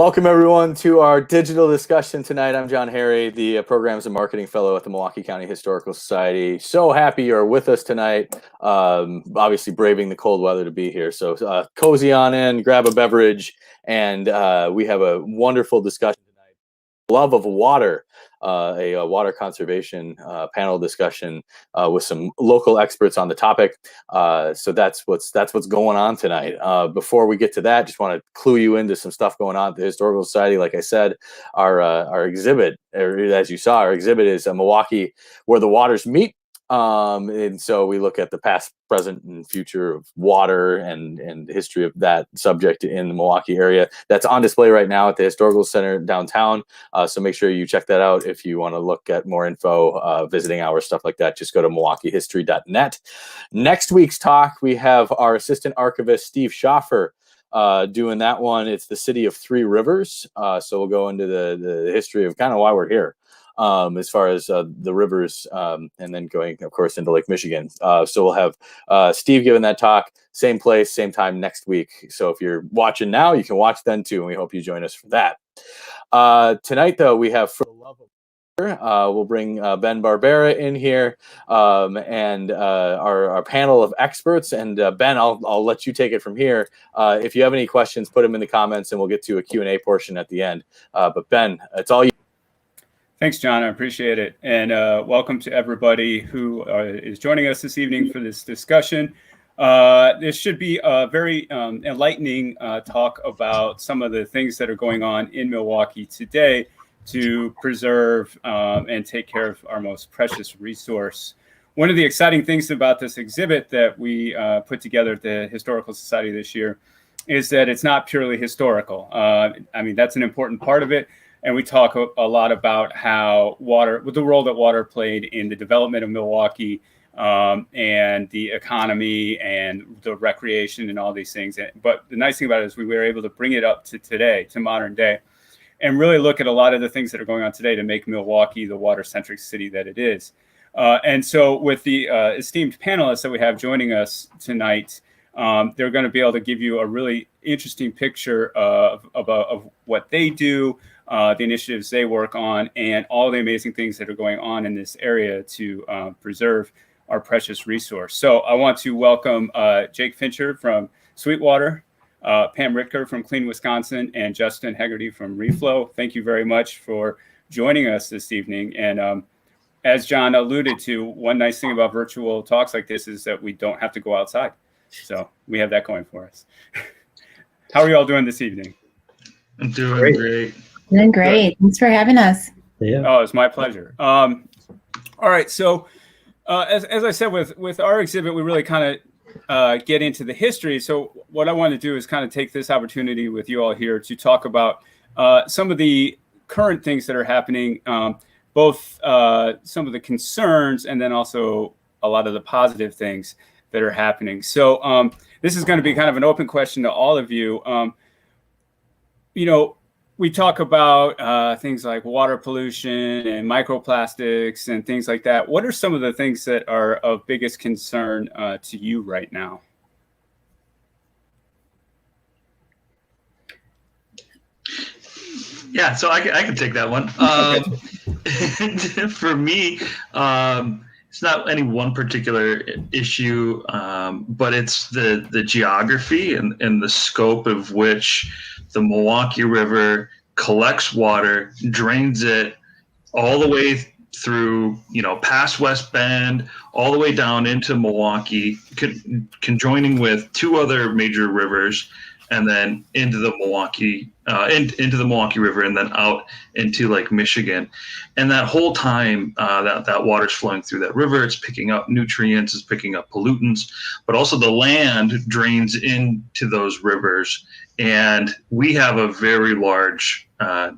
Welcome, everyone, to our digital discussion tonight. I'm John Harry, the Programs and Marketing Fellow at the Milwaukee County Historical Society. So happy you're with us tonight. Obviously, braving the cold weather to be here. So cozy on in, grab a beverage, and we have a wonderful discussion tonight. Love of water, a water conservation panel discussion with some local experts on the topic. So that's what's going on tonight. Before we get to that, just want to clue you into some stuff going on at the Historical Society. Like I said, our exhibit, as you saw, our exhibit is Milwaukee, where the waters meet. And so we look at the past, present, and future of water and the history of that subject in the Milwaukee area. That's on display right now at the Historical Center downtown. So make sure you check that out if you want to look at more info, visiting hours, stuff like that. Just go to MilwaukeeHistory.net. Next week's talk, we have our assistant archivist, Steve Schaffer, doing that one. It's the city of Three Rivers. So we'll go into the history of kind of why we're here. As far as the rivers, and then going, of course, into Lake Michigan. So we'll have Steve giving that talk, same place, same time next week. So if you're watching now, you can watch then too, and we hope you join us for that. Tonight, though, we have For the Love of Water. We'll bring Ben Barbera in here, and our panel of experts. And Ben, I'll let you take it from here. If you have any questions, put them in the comments, and we'll get to a Q&A portion at the end. But Ben, it's all you. Thanks, John. I appreciate it. And welcome to everybody who is joining us this evening for this discussion. This should be a very enlightening talk about some of the things that are going on in Milwaukee today to preserve and take care of our most precious resource. One of the exciting things about this exhibit that we put together at the Historical Society this year is that it's not purely historical. I mean, that's an important part of it. And we talk a lot about how the role that water played in the development of Milwaukee and the economy and the recreation and all these things. But the nice thing about it is we were able to bring it up to today, to modern day, and really look at a lot of the things that are going on today to make Milwaukee the water-centric city that it is. And so with the esteemed panelists that we have joining us tonight, they're going to be able to give you a really interesting picture of what they do, the initiatives they work on, and all the amazing things that are going on in this area to preserve our precious resource. So I want to welcome Jake Fincher from Sweetwater, Pam Ritger from Clean Wisconsin, and Justin Hegarty from Reflo. Thank you very much for joining us this evening. And as John alluded to, one nice thing about virtual talks like this is that we don't have to go outside. So we have that going for us. How are you all doing this evening? I'm doing great. Doing great. Thanks for having us. Yeah. Oh, it's my pleasure. All right. So as I said, with our exhibit, we really kind of get into the history. So what I want to do is kind of take this opportunity with you all here to talk about some of the current things that are happening, both some of the concerns and then also a lot of the positive things that are happening. So this is going to be kind of an open question to all of you. We talk about things like water pollution and microplastics and things like that. What are some of the things that are of biggest concern to you right now? Yeah, so I can take that one. For me, it's not any one particular issue, but it's the geography and the scope of which the Milwaukee River collects water, drains it all the way through, past West Bend, all the way down into Milwaukee, conjoining with two other major rivers, and then into the Milwaukee River, and then out into Lake Michigan. And that whole time that water's flowing through that river, it's picking up nutrients, it's picking up pollutants, but also the land drains into those rivers. And we have a very large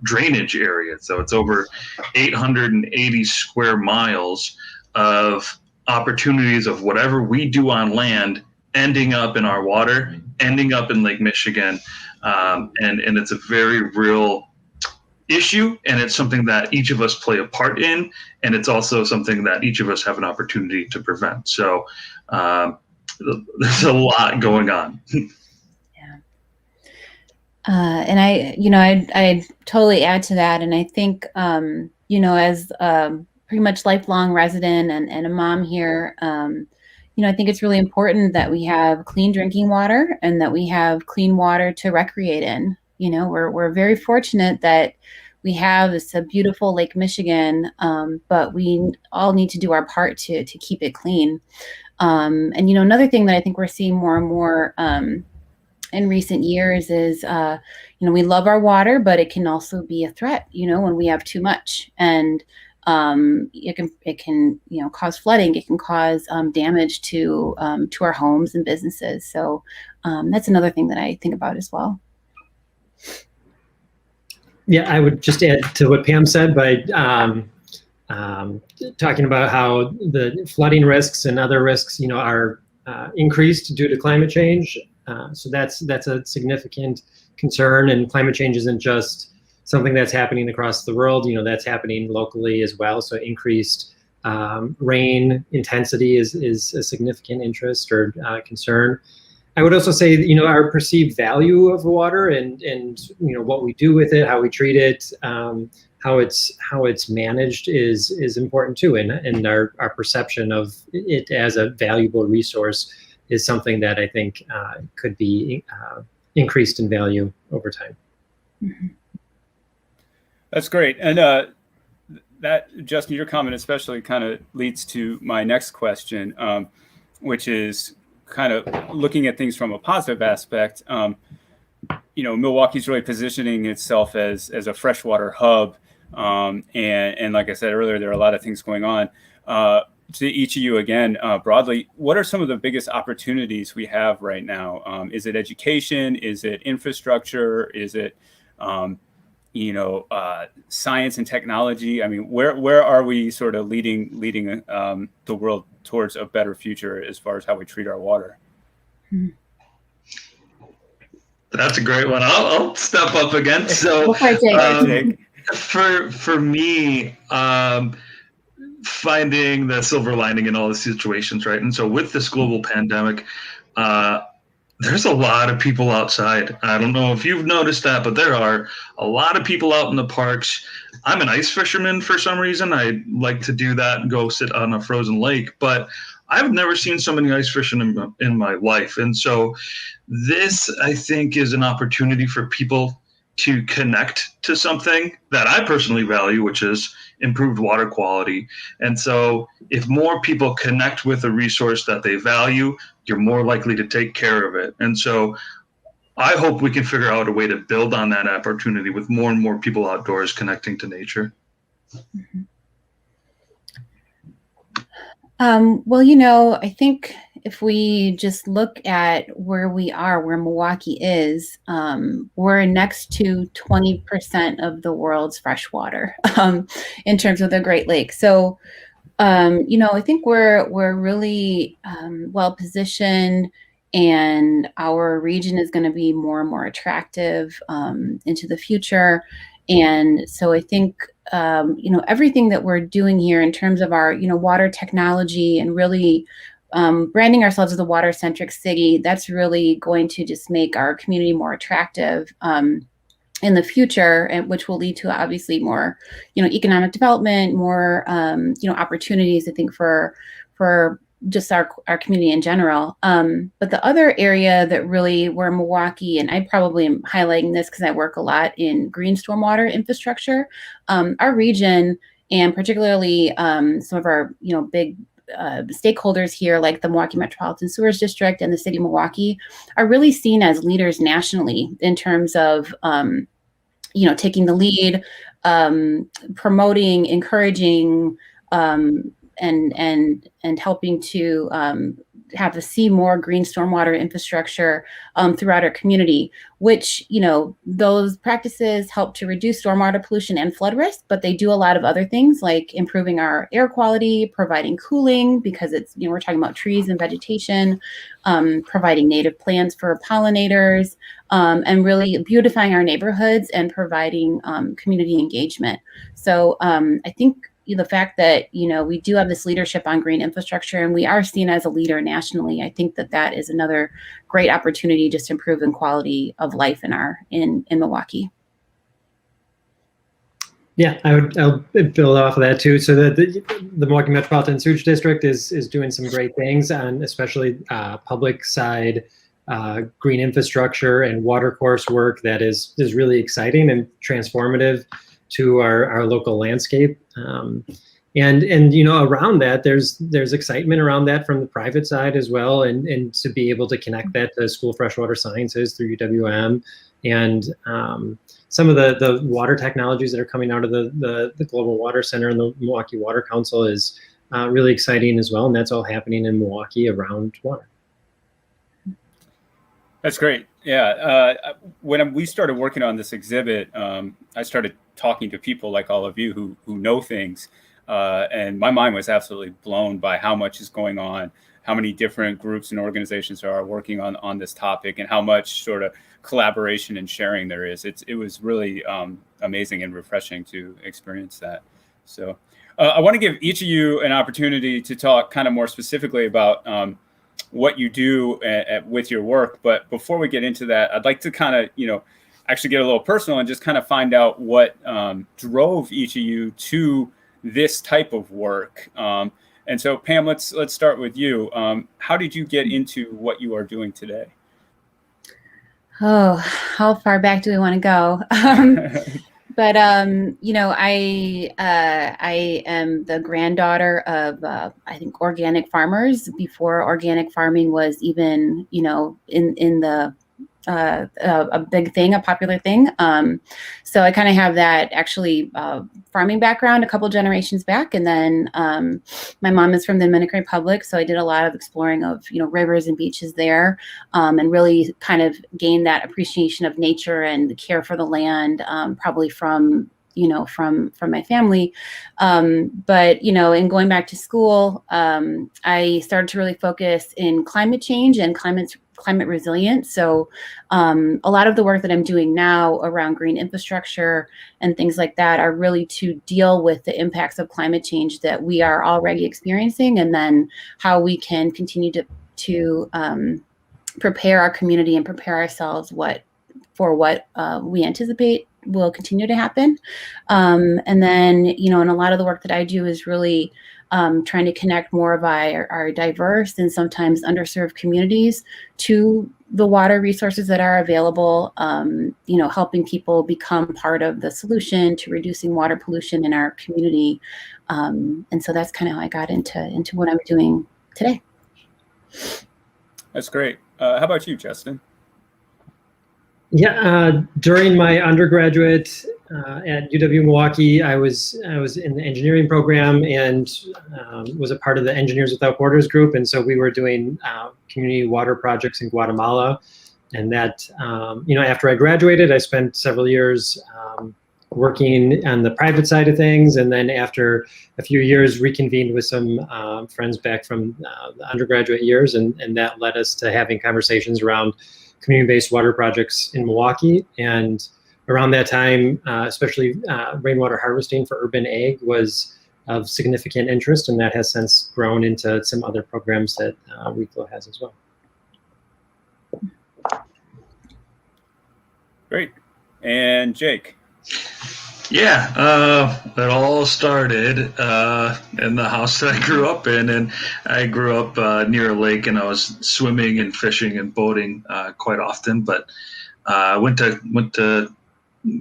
drainage area. So it's over 880 square miles of opportunities of whatever we do on land ending up in our water, ending up in Lake Michigan. And it's a very real issue, and it's something that each of us play a part in, and it's also something that each of us have an opportunity to prevent. So there's a lot going on. And I totally add to that. And I think, as pretty much lifelong resident and a mom here, I think it's really important that we have clean drinking water and that we have clean water to recreate in. We're very fortunate that we have this beautiful Lake Michigan, but we all need to do our part to keep it clean. And another thing that I think we're seeing more and more in recent years is, we love our water, but it can also be a threat, when we have too much. And it can cause flooding. It can cause damage to our homes and businesses. So that's another thing that I think about as well. Yeah, I would just add to what Pam said by talking about how the flooding risks and other risks, are increased due to climate change. So that's a significant concern, and climate change isn't just something that's happening across the world. That's happening locally as well. So increased rain intensity is a significant interest or concern. I would also say, our perceived value of water and what we do with it, how we treat it, how it's managed is important too, and our perception of it as a valuable resource is something that I think could be increased in value over time. Mm-hmm. That's great. And that, Justin, your comment especially kind of leads to my next question, which is kind of looking at things from a positive aspect. Milwaukee's really positioning itself as a freshwater hub. And like I said earlier, there are a lot of things going on. To each of you again, broadly, what are some of the biggest opportunities we have right now? Is it education? Is it infrastructure? Is it, science and technology? I mean, where are we sort of leading the world towards a better future as far as how we treat our water? That's a great one. I'll step up again. So for me, finding the silver lining in all the situations, right? And so with this global pandemic, there's a lot of people outside. I don't know if you've noticed that, but there are a lot of people out in the parks. I'm an ice fisherman for some reason. I like to do that and go sit on a frozen lake, but I've never seen so many ice fishing in my life. And so this, I think, is an opportunity for people to connect to something that I personally value, which is improved water quality. And so if more people connect with a resource that they value, you're more likely to take care of it. And so I hope we can figure out a way to build on that opportunity with more and more people outdoors connecting to nature. Mm-hmm. I think if we just look at where we are, where Milwaukee is, we're next to 20% of the world's fresh water in terms of the Great Lakes. So, I think we're really well positioned, and our region is going to be more and more attractive into the future. And so I think, everything that we're doing here in terms of our, water technology and really branding ourselves as a water-centric city, that's really going to just make our community more attractive in the future, and which will lead to obviously more, economic development, more, opportunities, I think, for just our community in general. But the other area that really where Milwaukee, and I probably am highlighting this because I work a lot in green stormwater infrastructure, our region, and particularly some of our, big stakeholders here, like the Milwaukee Metropolitan Sewers District and the city of Milwaukee, are really seen as leaders nationally in terms of, taking the lead, promoting, encouraging, and helping to see more green stormwater infrastructure throughout our community, which, those practices help to reduce stormwater pollution and flood risk, but they do a lot of other things like improving our air quality, providing cooling, because it's, we're talking about trees and vegetation, providing native plants for pollinators, and really beautifying our neighborhoods and providing community engagement. So I think, the fact that, we do have this leadership on green infrastructure and we are seen as a leader nationally, I think that is another great opportunity just to improve in quality of life in Milwaukee. Yeah, I'll build off of that too. So the Milwaukee Metropolitan Sewage District is doing some great things on especially public side green infrastructure and water course work that is really exciting and transformative to our local landscape. And around that, there's excitement around that from the private side as well, and to be able to connect that to School of Freshwater Sciences through UWM, and some of the water technologies that are coming out of the Global Water Center and the Milwaukee Water Council is really exciting as well, and that's all happening in Milwaukee around water. That's great. Yeah. When we started working on this exhibit, I started talking to people like all of you who know things. And my mind was absolutely blown by how much is going on, how many different groups and organizations are working on this topic, and how much sort of collaboration and sharing there is. It was really amazing and refreshing to experience that. So I want to give each of you an opportunity to talk kind of more specifically about what you do with your work. But before we get into that, I'd like to kind of, actually get a little personal and just kind of find out what drove each of you to this type of work. And so, Pam, let's start with you. How did you get into what you are doing today? Oh, how far back do we want to go? But I am the granddaughter of I think organic farmers before organic farming was even in the a big thing, a popular thing. So I kind of have that actually farming background a couple generations back, and then my mom is from the Dominican Republic, so I did a lot of exploring of rivers and beaches there, and really kind of gained that appreciation of nature and the care for the land, probably from my family. But in going back to school, I started to really focus in climate change and climate resilience. So a lot of the work that I'm doing now around green infrastructure and things like that are really to deal with the impacts of climate change that we are already experiencing, and then how we can continue to prepare our community and prepare ourselves for what we anticipate will continue to happen. And then, and a lot of the work that I do is really trying to connect more of our diverse and sometimes underserved communities to the water resources that are available, helping people become part of the solution to reducing water pollution in our community. And so that's kind of how I got into what I'm doing today. That's great. How about you, Justin? Yeah, during my undergraduate at UW Milwaukee, I was in the engineering program and was a part of the Engineers Without Borders group, and so we were doing community water projects in Guatemala. And that, after I graduated, I spent several years working on the private side of things, and then after a few years, reconvened with some friends back from the undergraduate years, and that led us to having conversations around community-based water projects in Milwaukee. And around that time, especially rainwater harvesting for urban ag was of significant interest, and that has since grown into some other programs that Reflo has as well. Great. And Jake? Yeah, it all started in the house that I grew up in, and I grew up near a lake, and I was swimming and fishing and boating quite often. But I went to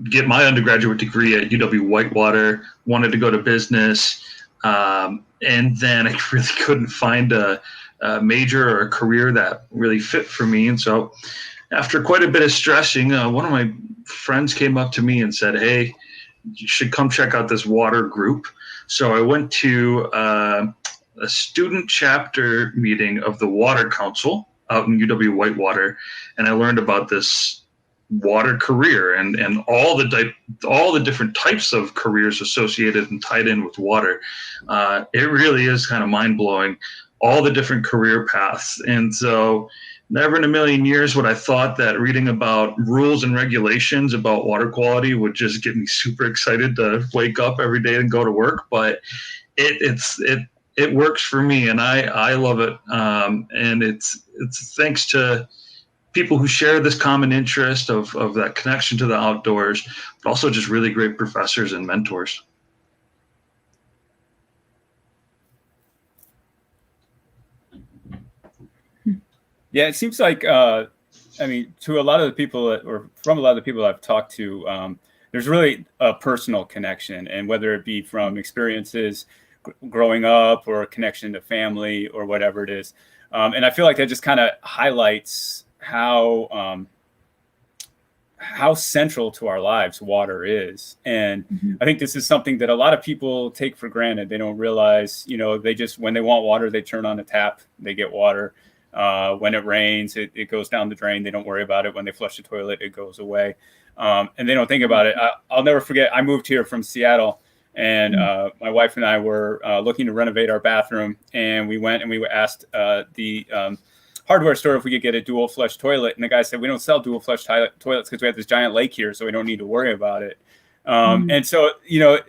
get my undergraduate degree at UW Whitewater. Wanted to go to business, and then I really couldn't find a major or a career that really fit for me. And so, after quite a bit of stressing, one of my friends came up to me and said, "Hey, you should come check out this water group." So I went to a student chapter meeting of the Water Council out in UW Whitewater, and I learned about this water career and all the different types of careers associated and tied in with water. It really is kind of mind-blowing. all the different career paths. And so never in a million years would I thought that reading about rules and regulations about water quality would just get me super excited to wake up every day and go to work. But it works for me, and I love it. And it's thanks to people who share this common interest of that connection to the outdoors, but also just really great professors and mentors. Yeah, it seems like, I mean, to a lot of the people or from a lot of the people I've talked to, there's really a personal connection, and whether it be from experiences growing up or a connection to family or whatever it is. And I feel like that just kind of highlights how central to our lives water is. And I think this is something that a lot of people take for granted. They don't realize, you know, they just, when they want water, they turn on a tap, they get water. When it rains, it goes down the drain. They don't worry about it. When they flush the toilet, it goes away. And they don't think about it. I'll never forget, I moved here from Seattle, and my wife and I were looking to renovate our bathroom, and we went and we asked the hardware store if we could get a dual flush toilet. And the guy said, we don't sell dual flush toilets because we have this giant lake here, so we don't need to worry about it. And so, you know,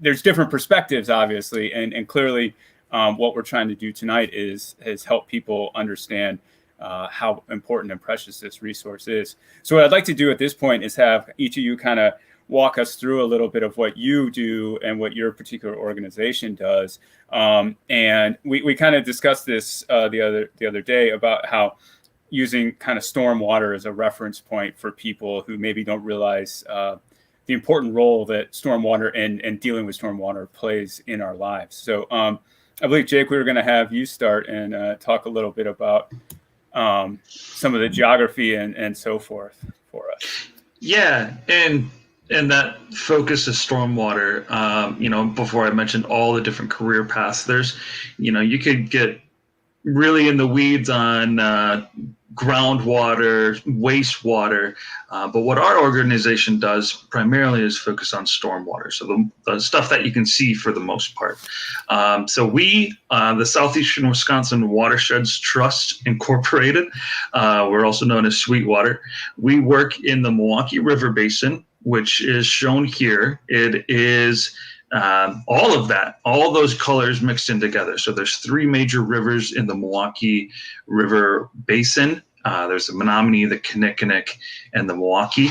there's different perspectives, obviously, and clearly what we're trying to do tonight is help people understand how important and precious this resource is. So what I'd like to do at this point is have each of you kind of walk us through a little bit of what you do and what your particular organization does. And we kind of discussed this the other day about how using kind of stormwater as a reference point for people who maybe don't realize the important role that stormwater and dealing with stormwater plays in our lives. So I believe, Jake, we were going to have you start and talk a little bit about some of the geography and so forth for us. Yeah, and that focus is stormwater. You know, before I mentioned all the different career paths, there's, you know, you could get really in the weeds on groundwater, wastewater, but what our organization does primarily is focus on stormwater, so the stuff that you can see for the most part. So we, the Southeastern Wisconsin Watersheds Trust Incorporated, we're also known as Sweetwater. We work in the Milwaukee River Basin, which is shown here. It is all of that, all those colors mixed in together. So there's three major rivers in the Milwaukee River Basin. There's the Menominee, the Kinnickinnick, and the Milwaukee.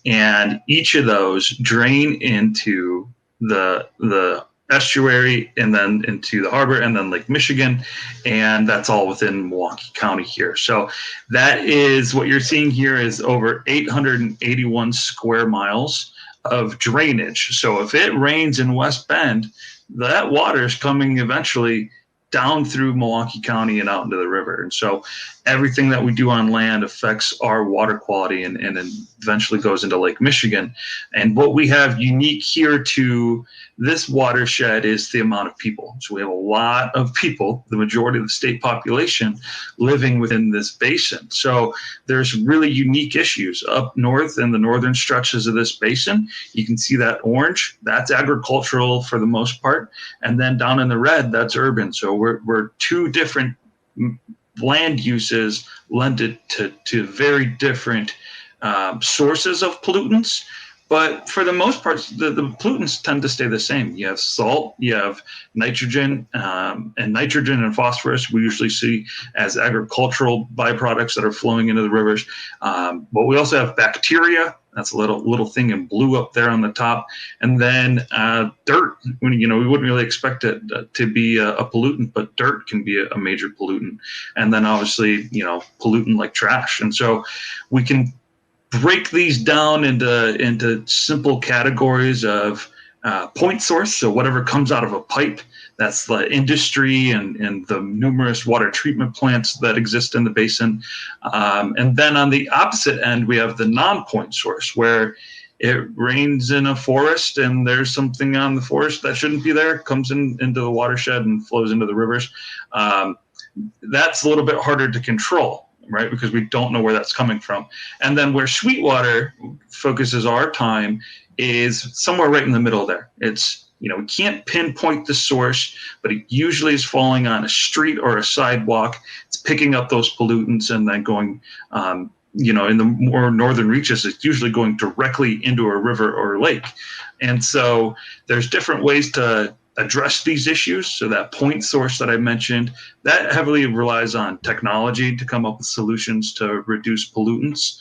And each of those drain into the estuary and then into the harbor and then Lake Michigan. And that's all within Milwaukee County here. So that is what you're seeing here is over 881 square miles of drainage. So if it rains in West Bend, that water is coming eventually down through Milwaukee County and out into the river. And so everything that we do on land affects our water quality and eventually goes into Lake Michigan. And what we have unique here to this watershed is the amount of people. So we have a lot of people, the majority of the state population, living within this basin. So there's really unique issues up north in the northern stretches of this basin. You can see that orange, that's agricultural for the most part. And then down in the red, that's urban. So we're two different land uses lended to very different sources of pollutants. But for the most part, the pollutants tend to stay the same. You have salt, you have nitrogen, and nitrogen and phosphorus we usually see as agricultural byproducts that are flowing into the rivers. But we also have bacteria. That's a little thing in blue up there on the top. And then dirt. When, you know, we wouldn't really expect it to be a pollutant, but dirt can be a major pollutant. And then obviously, you know, pollutant like trash. And so we can break these down into simple categories of point source. So whatever comes out of a pipe, that's the industry and the numerous water treatment plants that exist in the basin. And then on the opposite end, we have the non-point source, where it rains in a forest and there's something on the forest that shouldn't be there, comes into the watershed and flows into the rivers. That's a little bit harder to control, right? Because we don't know where that's coming from. And then where Sweetwater focuses our time is somewhere right in the middle there. It's we can't pinpoint the source, but it usually is falling on a street or a sidewalk. It's picking up those pollutants and then going, in the more northern reaches, it's usually going directly into a river or lake. And so there's different ways to address these issues. So that point source that I mentioned, that heavily relies on technology to come up with solutions to reduce pollutants.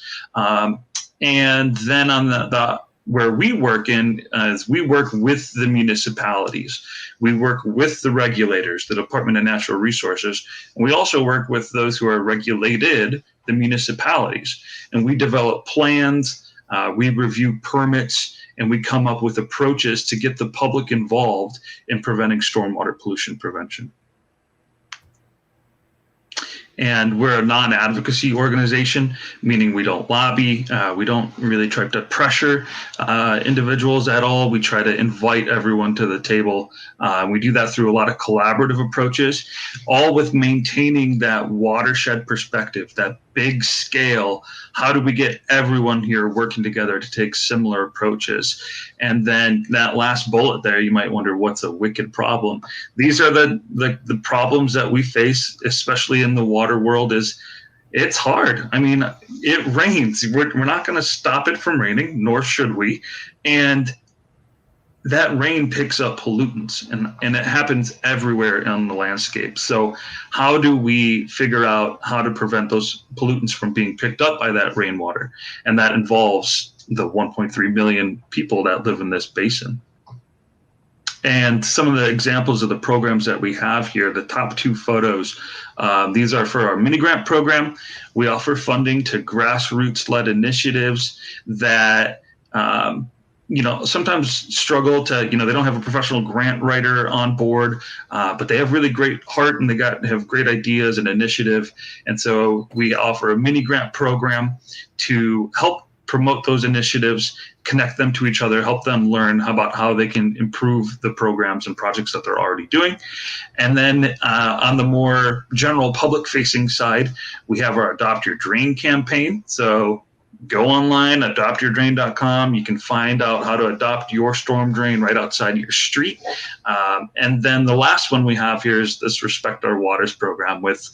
And then on the where we work in is we work with the municipalities. We work with the regulators, the Department of Natural Resources. And we also work with those who are regulated, the municipalities. And we develop plans, we review permits, and we come up with approaches to get the public involved in preventing stormwater pollution prevention. And we're a non-advocacy organization, meaning we don't lobby. We don't really try to pressure individuals at all. We try to invite everyone to the table. We do that through a lot of collaborative approaches, all with maintaining that watershed perspective, that big scale. How do we get everyone here working together to take similar approaches? And then that last bullet there, you might wonder, what's a wicked problem? These are the problems that we face, especially in the water world. Is it's hard. I mean, it rains. We're not going to stop it from raining, nor should we. And that rain picks up pollutants, and it happens everywhere on the landscape. So how do we figure out how to prevent those pollutants from being picked up by that rainwater? And that involves the 1.3 million people that live in this basin. And some of the examples of the programs that we have here, the top two photos, these are for our mini grant program. We offer funding to grassroots-led initiatives that sometimes struggle to, they don't have a professional grant writer on board, but they have really great heart and they have great ideas and initiative. And so we offer a mini grant program to help promote those initiatives, connect them to each other, help them learn about how they can improve the programs and projects that they're already doing. And then on the more general public facing side, we have our Adopt Your Drain campaign. So go online, adoptyourdrain.com. You can find out how to adopt your storm drain right outside your street. And then the last one we have here is this Respect Our Waters program with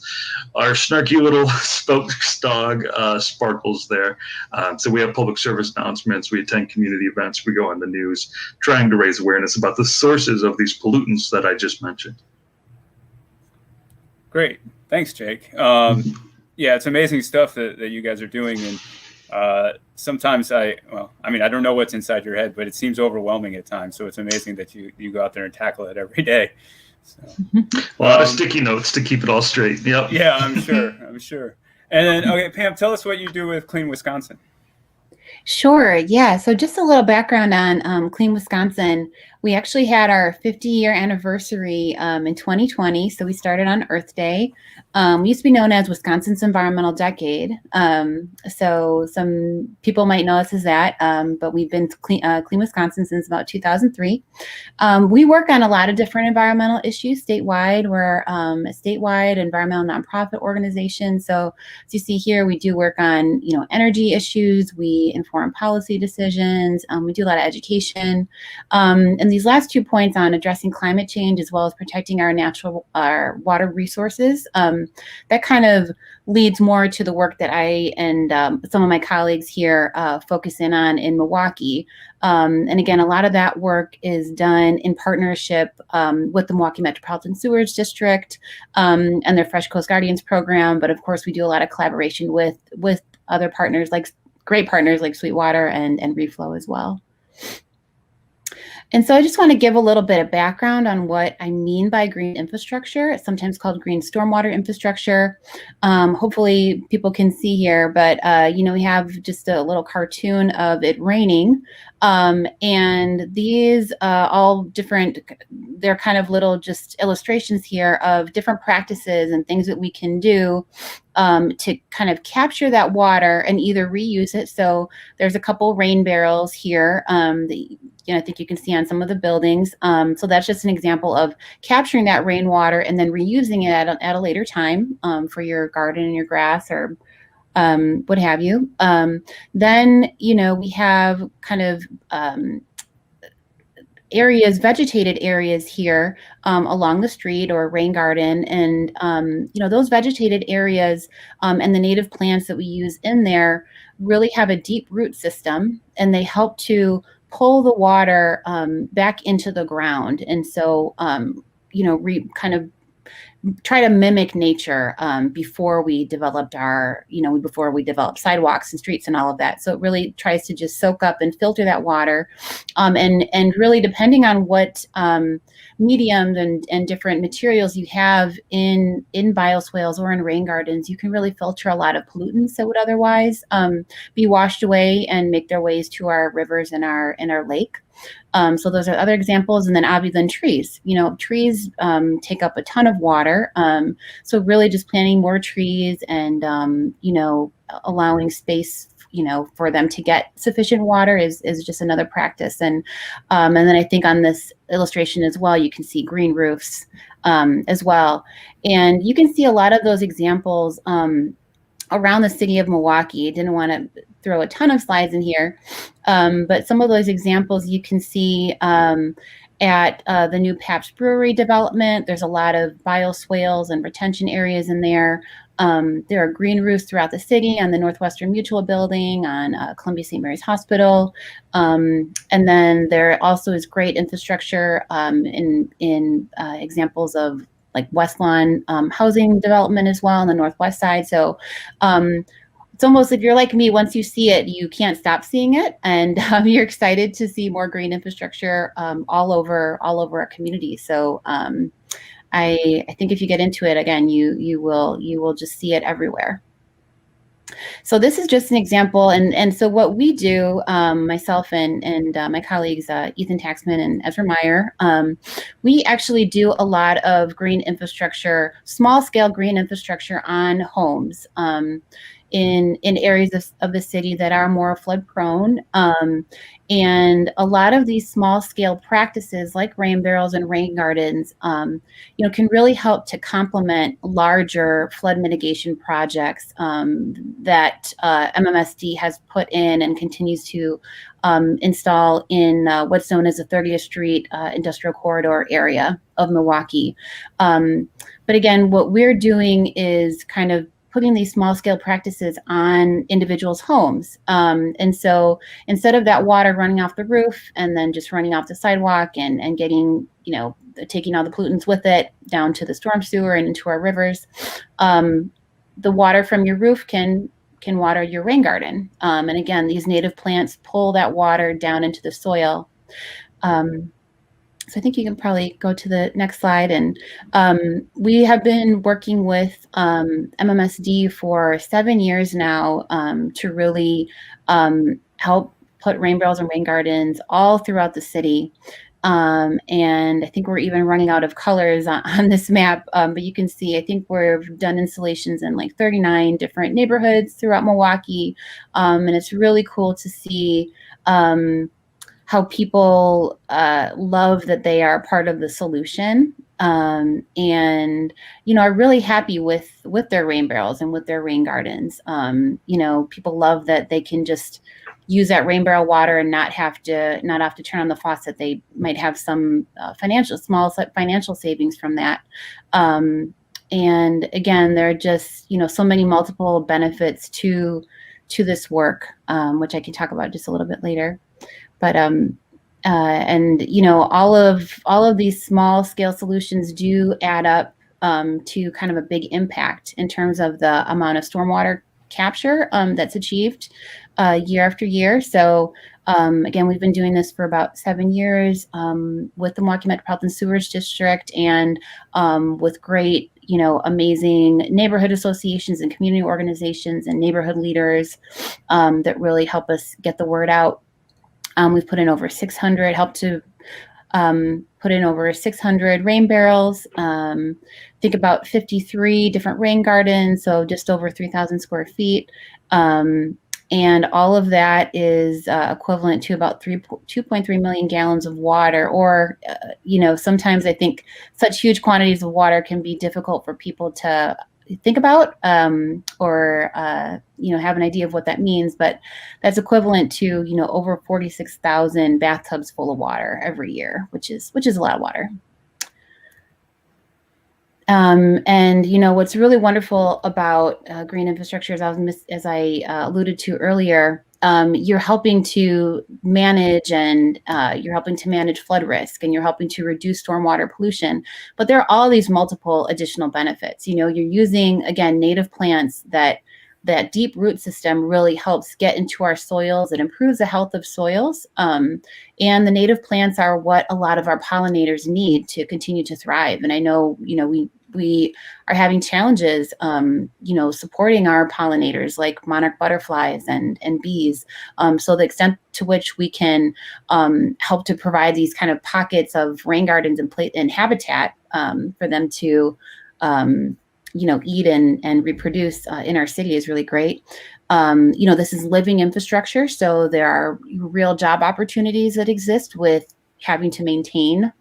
our snarky little spokes dog, Sparkles there. So we have public service announcements. We attend community events. We go on the news trying to raise awareness about the sources of these pollutants that I just mentioned. Great. Thanks, Jake. Yeah, it's amazing stuff that you guys are doing. And sometimes I don't know what's inside your head, but it seems overwhelming at times. So it's amazing that you go out there and tackle it every day. So, a lot of sticky notes to keep it all straight. Yep. Yeah, I'm sure. And then, okay, Pam, tell us what you do with Clean Wisconsin. Sure. Yeah. So just a little background on Clean Wisconsin. We actually had our 50-year anniversary in 2020. So we started on Earth Day. We used to be known as Wisconsin's Environmental Decade. So some people might know us as that, but we've been Clean Wisconsin since about 2003. We work on a lot of different environmental issues statewide. We're a statewide environmental nonprofit organization. So as you see here, we do work on energy issues. We inform policy decisions. We do a lot of education. And these last 2 points on addressing climate change as well as protecting our water resources, that kind of leads more to the work that I and some of my colleagues here focus in on in Milwaukee. And again, a lot of that work is done in partnership with the Milwaukee Metropolitan Sewerage District and their Fresh Coast Guardians program. But of course, we do a lot of collaboration with other partners, great partners like Sweetwater and Reflo as well. And so I just want to give a little bit of background on what I mean by green infrastructure. It's sometimes called green stormwater infrastructure. Hopefully people can see here, but we have just a little cartoon of it raining. And these all different, they're kind of little just illustrations here of different practices and things that we can do to kind of capture that water and either reuse it. So there's a couple rain barrels here that I think you can see on some of the buildings. So that's just an example of capturing that rainwater and then reusing it at a later time for your garden and your grass or what have you. Then, we have kind of areas, vegetated areas here along the street or rain garden, and those vegetated areas and the native plants that we use in there really have a deep root system, and they help to pull the water back into the ground. And so kind of try to mimic nature before we developed before we developed sidewalks and streets and all of that. So it really tries to just soak up and filter that water, and really, depending on what mediums and different materials you have in bioswales or in rain gardens, you can really filter a lot of pollutants that would otherwise be washed away and make their ways to our rivers and our lake. So those are other examples. And then trees. Trees take up a ton of water. So really just planting more trees and, allowing space, for them to get sufficient water is just another practice. And then I think on this illustration as well, you can see green roofs as well. And you can see a lot of those examples around the city of Milwaukee. Didn't want to throw a ton of slides in here, but some of those examples you can see at the new Pabst Brewery development. There's a lot of bioswales and retention areas in there. There are green roofs throughout the city, on the Northwestern Mutual building, on Columbia St. Mary's Hospital. And then there also is great infrastructure in examples of like West Lawn housing development as well on the Northwest side. So it's almost, if you're like me, once you see it, you can't stop seeing it, and you're excited to see more green infrastructure all over our community. So I think if you get into it, again, you will just see it everywhere. So this is just an example, and so what we do, myself and my colleagues Ethan Taxman and Ezra Meyer, we actually do a lot of green infrastructure, small scale green infrastructure on homes in areas of the city that are more flood prone. And a lot of these small scale practices like rain barrels and rain gardens, can really help to complement larger flood mitigation projects that MMSD has put in and continues to install in what's known as the 30th Street Industrial Corridor area of Milwaukee. But again, what we're doing is kind of putting these small scale practices on individuals' homes. And so instead of that water running off the roof and then just running off the sidewalk and getting, taking all the pollutants with it down to the storm sewer and into our rivers, the water from your roof can water your rain garden. And again, these native plants pull that water down into the soil. So I think you can probably go to the next slide. And we have been working with MMSD for 7 years now to really help put rain barrels and rain gardens all throughout the city. And I think we're even running out of colors on this map, but you can see, I think we've done installations in like 39 different neighborhoods throughout Milwaukee. And it's really cool to see how people love that they are part of the solution, and are really happy with their rain barrels and with their rain gardens. People love that they can just use that rain barrel water and not have to turn on the faucet. They might have some small financial savings from that. And again, there are just so many multiple benefits to this work, which I can talk about just a little bit later. But all of these small scale solutions do add up to kind of a big impact in terms of the amount of stormwater capture that's achieved year after year. So again, we've been doing this for about 7 years with the Milwaukee Metropolitan Sewerage District, and with great, amazing neighborhood associations and community organizations and neighborhood leaders that really help us get the word out. We've put in over 600, helped to put in over 600 rain barrels, think about 53 different rain gardens, so just over 3,000 square feet. And all of that is equivalent to about 2.3 million gallons of water, or, sometimes I think such huge quantities of water can be difficult for people to think about or have an idea of what that means, but that's equivalent to over 46,000 bathtubs full of water every year, which is a lot of water. And what's really wonderful about green infrastructure, as I alluded to earlier, you're helping to manage flood risk, and you're helping to reduce stormwater pollution. But there are all these multiple additional benefits. You're using, again, native plants. That deep root system really helps get into our soils. It improves the health of soils. And the native plants are what a lot of our pollinators need to continue to thrive. And I know, we are having challenges, supporting our pollinators like monarch butterflies and bees. So the extent to which we can help to provide these kind of pockets of rain gardens and habitat for them to eat and reproduce in our city is really great. This is living infrastructure, so there are real job opportunities that exist with having to maintain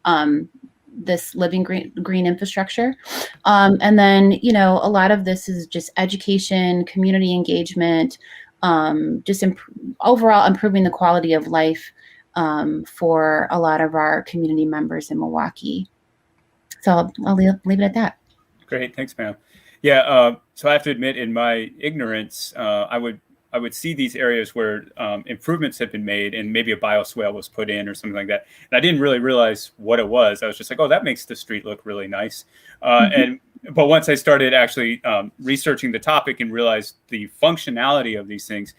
this living green infrastructure. And then, a lot of this is just education, community engagement, just overall improving the quality of life for a lot of our community members in Milwaukee. So I'll leave it at that. Great, thanks, Pam. Yeah, so I have to admit, in my ignorance, I would see these areas where improvements have been made and maybe a bioswale was put in or something like that. And I didn't really realize what it was. I was just like, oh, that makes the street look really nice. But once I started actually researching the topic and realized the functionality of these things,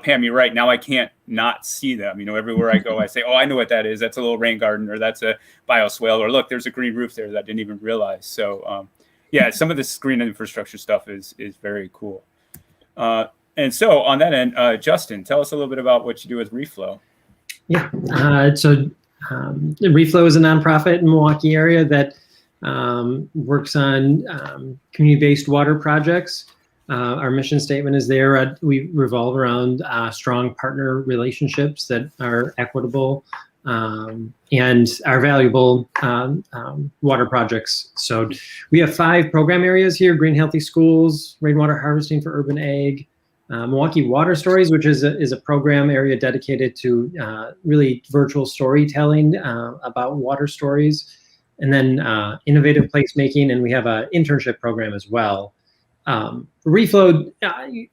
Pam, you're right. Now I can't not see them. Everywhere I go, I say, oh, I know what that is. That's a little rain garden, or that's a bioswale, or look, there's a green roof there that I didn't even realize. So yeah, some of this green infrastructure stuff is very cool. And so on that end, Justin, tell us a little bit about what you do with Reflo. Yeah, so Reflo is a nonprofit in the Milwaukee area that works on community-based water projects. Our mission statement is there. We revolve around strong partner relationships that are equitable and are valuable water projects. So we have 5 program areas here: green healthy schools, rainwater harvesting for urban ag, Milwaukee Water Stories, which is a program area dedicated to really virtual storytelling about water stories, and then innovative placemaking, and we have an internship program as well. Reflo,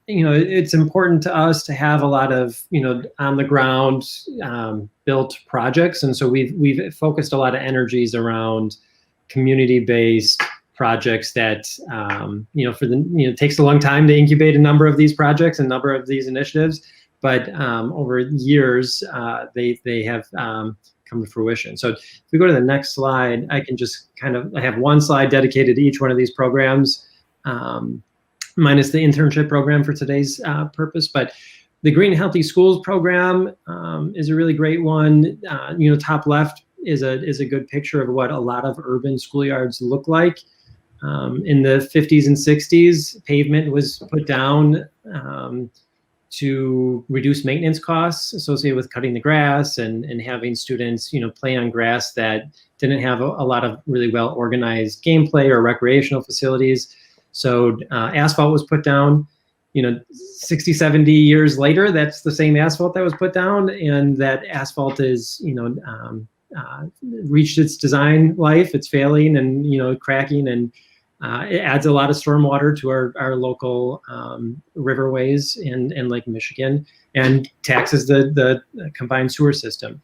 it's important to us to have a lot of on the ground built projects, and so we've focused a lot of energies around community-based projects that it takes a long time to incubate a number of these projects, a number of these initiatives, but over years they have come to fruition. So if we go to the next slide, I can just I have one slide dedicated to each one of these programs, minus the internship program for today's purpose. But the Green Healthy Schools program is a really great one. Top left is a good picture of what a lot of urban schoolyards look like. In the 50s and 60s, pavement was put down to reduce maintenance costs associated with cutting the grass and having students, play on grass that didn't have a lot of really well organized gameplay or recreational facilities. So asphalt was put down. 60, 70 years later, that's the same asphalt that was put down, and that asphalt is, reached its design life. It's failing and cracking, and it adds a lot of stormwater to our local riverways and Lake Michigan, and taxes the combined sewer system.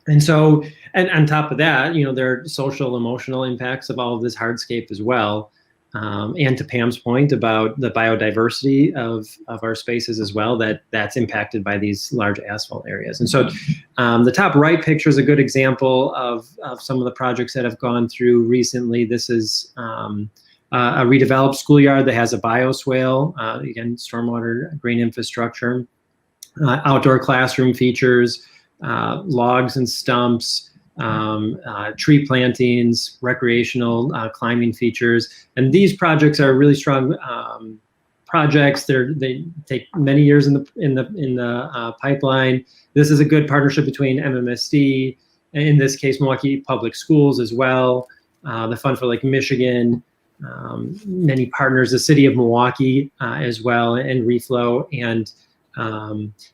And so, and on top of that, there are social, emotional impacts of all of this hardscape as well. And to Pam's point about the biodiversity of our spaces as well, that's impacted by these large asphalt areas. And so the top right picture is a good example of some of the projects that have gone through recently. This is a redeveloped schoolyard that has a bioswale, again, stormwater, green infrastructure, outdoor classroom features, logs and stumps, tree plantings, recreational climbing features. And these projects are really strong projects. They take many years in the pipeline. This is a good partnership between MMSD, in this case, Milwaukee Public Schools as well, the Fund for Lake Michigan, many partners, the city of Milwaukee as well, and Reflo. And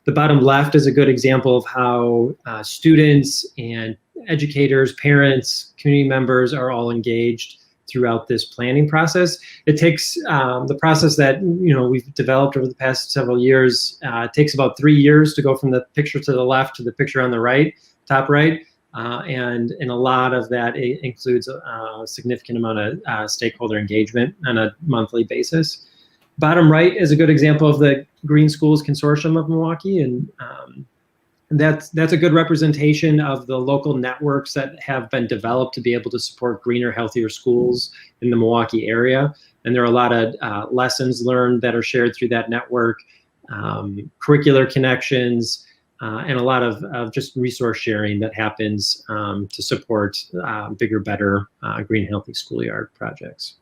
the bottom left is a good example of how students and educators, parents, community members are all engaged throughout this planning process. It takes the process that we've developed over the past several years. It takes about 3 years to go from the picture to the left to the picture on the right, top right, and a lot of that includes a significant amount of stakeholder engagement on a monthly basis. Bottom right is a good example of the Green Schools Consortium of Milwaukee, and that's a good representation of the local networks that have been developed to be able to support greener, healthier schools in the Milwaukee area. And there are a lot of lessons learned that are shared through that network, curricular connections, and a lot of just resource sharing that happens to support bigger, better green, healthy schoolyard projects.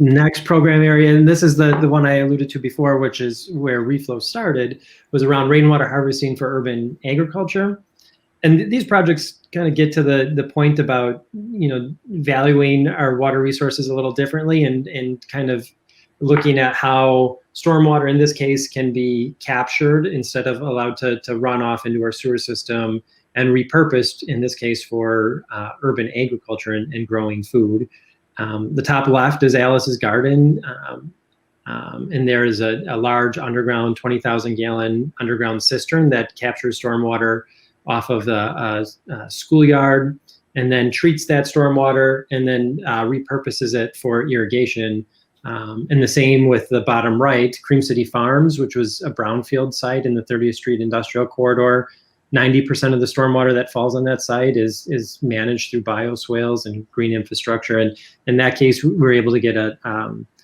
Next program area, and this is the one I alluded to before, which is where Reflo started, was around rainwater harvesting for urban agriculture. And these projects kind of get to the point about valuing our water resources a little differently, and kind of looking at how stormwater in this case can be captured instead of allowed to run off into our sewer system, and repurposed in this case for urban agriculture and growing food. The top left is Alice's garden, and there is a large underground 20,000 gallon underground cistern that captures stormwater off of the schoolyard, and then treats that stormwater, and then repurposes it for irrigation. And the same with the bottom right, Cream City Farms, which was a brownfield site in the 30th Street Industrial Corridor. 90% of the stormwater that falls on that site is managed through bioswales and green infrastructure. And in that case, we were able to get a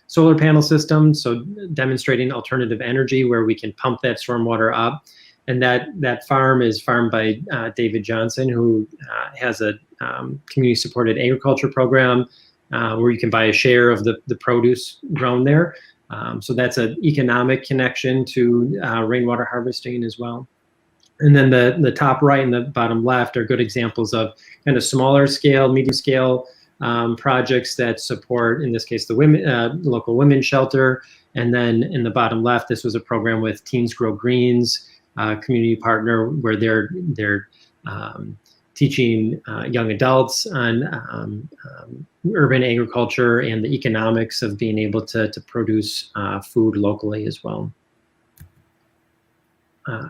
solar panel system, so demonstrating alternative energy where we can pump that stormwater up. And that farm is farmed by David Johnson, who has a community-supported agriculture program where you can buy a share of the produce grown there. So that's an economic connection to rainwater harvesting as well. And then the top right and the bottom left are good examples of kind of smaller scale, medium scale projects that support, in this case, the local women's shelter. And then in the bottom left, this was a program with Teens Grow Greens, community partner, where they're teaching young adults on urban agriculture and the economics of being able to produce food locally as well.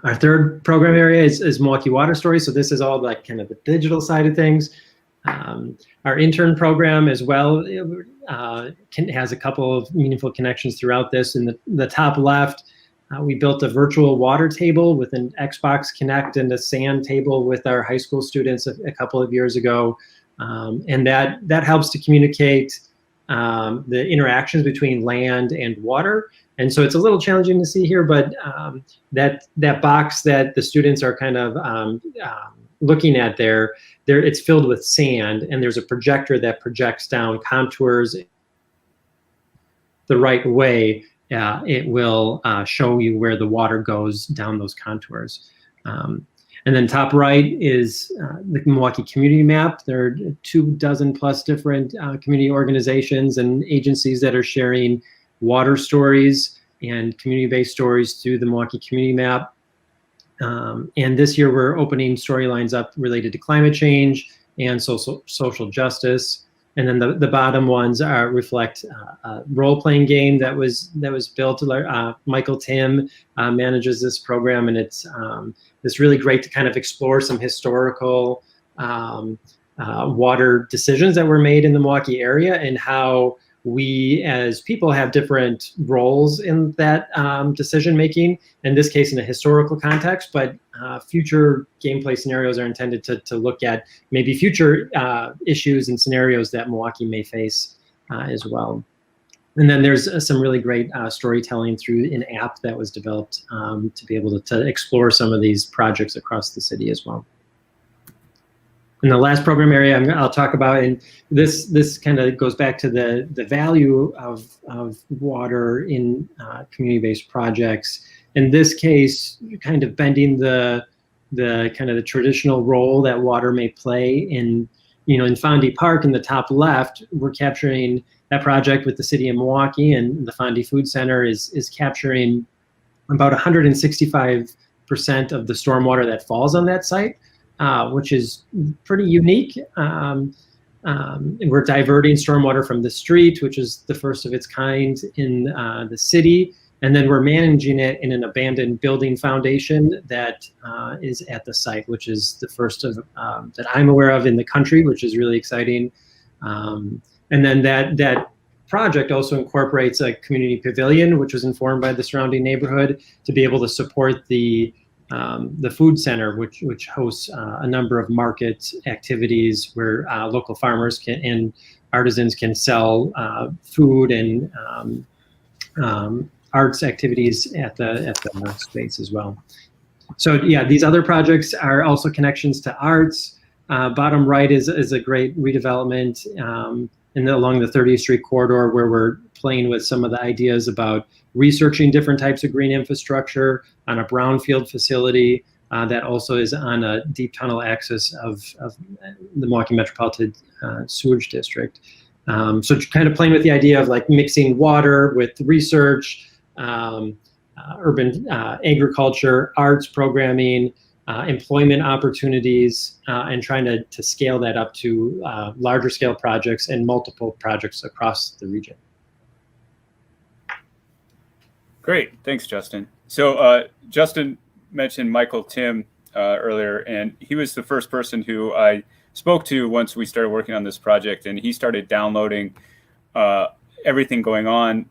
Our third program area is Milwaukee Water Stories. So this is all like kind of the digital side of things. Our intern program as well has a couple of meaningful connections throughout this. In the top left, we built a virtual water table with an Xbox Connect and a sand table with our high school students a couple of years ago. And that helps to communicate the interactions between land and water. And so it's a little challenging to see here, but that box that the students are kind of looking at there, it's filled with sand, and there's a projector that projects down contours the right way. It will show you where the water goes down those contours. And then top right is the Milwaukee community map. There are 24 plus different community organizations and agencies that are sharing water stories and community-based stories through the Milwaukee community map. And this year we're opening storylines up related to climate change and social justice. And then the bottom ones reflect a role-playing game that was built. Michael Tim manages this program, and it's really great to kind of explore some historical water decisions that were made in the Milwaukee area, and how we as people have different roles in that decision making, in this case in a historical context, but future gameplay scenarios are intended to look at maybe future issues and scenarios that Milwaukee may face as well. And then there's some really great storytelling through an app that was developed to be able to explore some of these projects across the city as well. And the last program area I'll talk about, and this kind of goes back to the value of water in community-based projects. In this case, kind of bending the kind of the traditional role that water may play in in Fondy Park in the top left, we're capturing that project with the city of Milwaukee, and the Fondy Food Center is capturing about 165% of the stormwater that falls on that site, which is pretty unique. We're diverting stormwater from the street, which is the first of its kind in the city. And then we're managing it in an abandoned building foundation that is at the site, which is the first of that I'm aware of in the country, which is really exciting. And then that project also incorporates a community pavilion, which was informed by the surrounding neighborhood to be able to support the food center, which hosts a number of market activities where local farmers and artisans can sell food and arts activities at the space as well. So yeah, these other projects are also connections to arts. Bottom right is a great redevelopment along the 30th Street corridor, where we're playing with some of the ideas about researching different types of green infrastructure on a brownfield facility that also is on a deep tunnel axis of the Milwaukee Metropolitan Sewage District. So kind of playing with the idea of like mixing water with research, urban agriculture, arts programming, employment opportunities, and trying to scale that up to larger scale projects and multiple projects across the region. Great, thanks, Justin. So Justin mentioned Michael Tim earlier, and he was the first person who I spoke to once we started working on this project, and he started downloading everything going on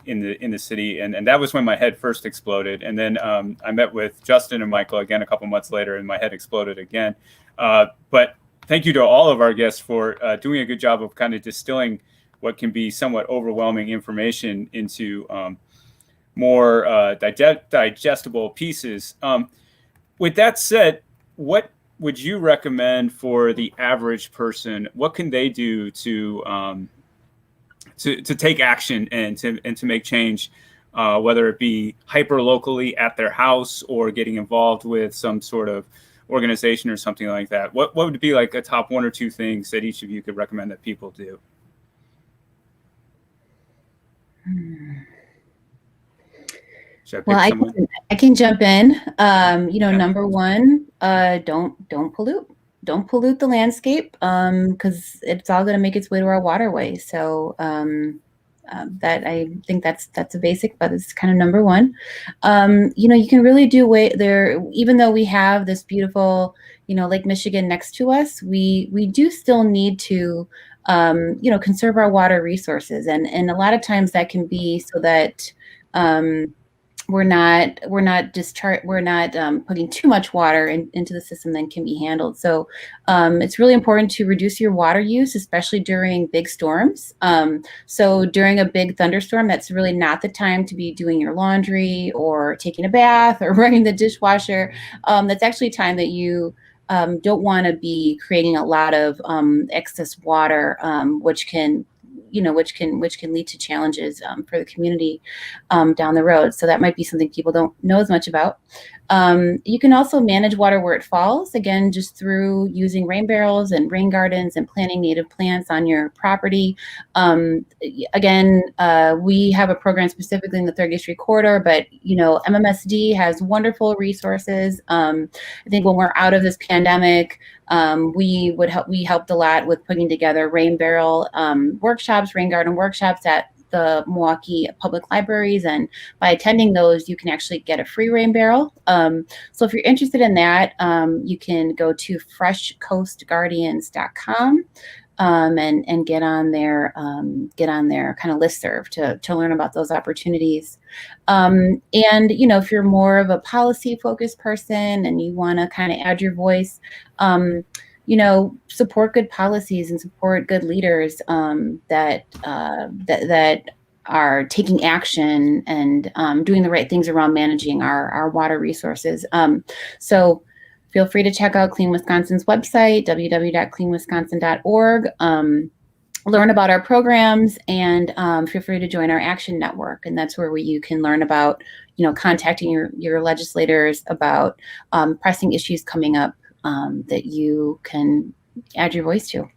in the city, and that was when my head first exploded. And then I met with Justin and Michael again a couple months later, and my head exploded again. But thank you to all of our guests for doing a good job of kind of distilling what can be somewhat overwhelming information into more digestible pieces. With that said, what would you recommend for the average person? What can they do to take action and to make change, whether it be hyper locally at their house or getting involved with some sort of organization or something like that? What would be like a top 1 or 2 things that each of you could recommend that people do? Well, I can jump in. Number one, don't pollute. Don't pollute the landscape, because it's all going to make its way to our waterway. So that I think that's a basic, but it's kind of number one. You can really do there, even though we have this beautiful, Lake Michigan next to us, we do still need to, conserve our water resources, and a lot of times that can be so that we're not putting too much water into the system that can be handled. So it's really important to reduce your water use, especially during big storms. So during a big thunderstorm, that's really not the time to be doing your laundry or taking a bath or running the dishwasher. That's actually time that you don't want to be creating a lot of excess water, which can lead to challenges for the community down the road. So that might be something people don't know as much about. You can also manage water where it falls, again, just through using rain barrels and rain gardens and planting native plants on your property. Again, we have a program specifically in the 30th Street corridor, but MMSD has wonderful resources. I think when we're out of this pandemic, we helped a lot with putting together rain barrel workshops, rain garden workshops at the Milwaukee public libraries, and by attending those, you can actually get a free rain barrel. So if you're interested in that, you can go to freshcoastguardians.com and get on their kind of listserv to learn about those opportunities. And if you're more of a policy focused person and you want to kind of add your voice, support good policies and support good leaders that are taking action and doing the right things around managing our water resources. So feel free to check out Clean Wisconsin's website, www.cleanwisconsin.org. Learn about our programs, and feel free to join our action network. And that's where you can learn about, contacting your legislators about pressing issues coming up that you can add your voice to.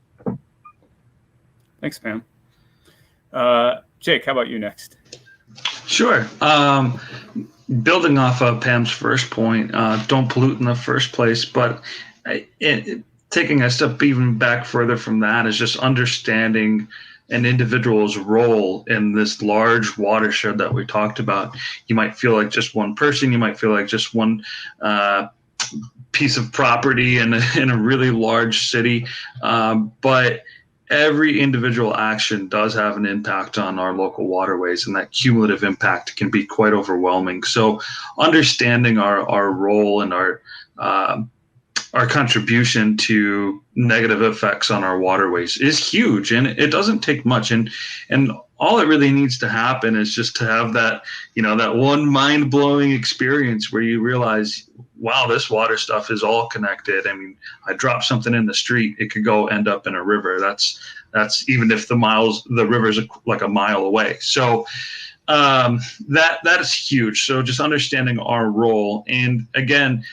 Thanks, Pam. Jake, how about you next? Sure. Building off of Pam's first point, don't pollute in the first place, but taking a step even back further from that is just understanding an individual's role in this large watershed that we talked about. You might feel like just one person, you might feel like just one piece of property in a really large city, but every individual action does have an impact on our local waterways, and that cumulative impact can be quite overwhelming. So understanding our role and our contribution to negative effects on our waterways is huge, and it doesn't take much. And all it really needs to happen is just to have that, that one mind-blowing experience where you realize, wow, this water stuff is all connected. I mean, I drop something in the street, it could go end up in a river. That's even if the river's like a mile away. So that is huge. So just understanding our role. And again,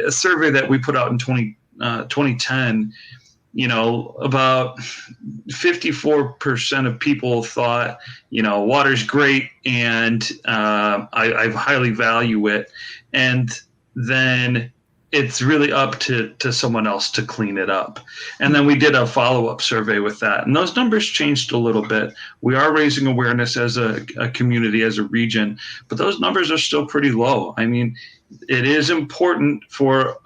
a survey that we put out in 2010, about 54% of people thought, water's great and I highly value it. And then it's really up to someone else to clean it up. And then we did a follow-up survey with that. And those numbers changed a little bit. We are raising awareness as a community, as a region, but those numbers are still pretty low. I mean, it is important for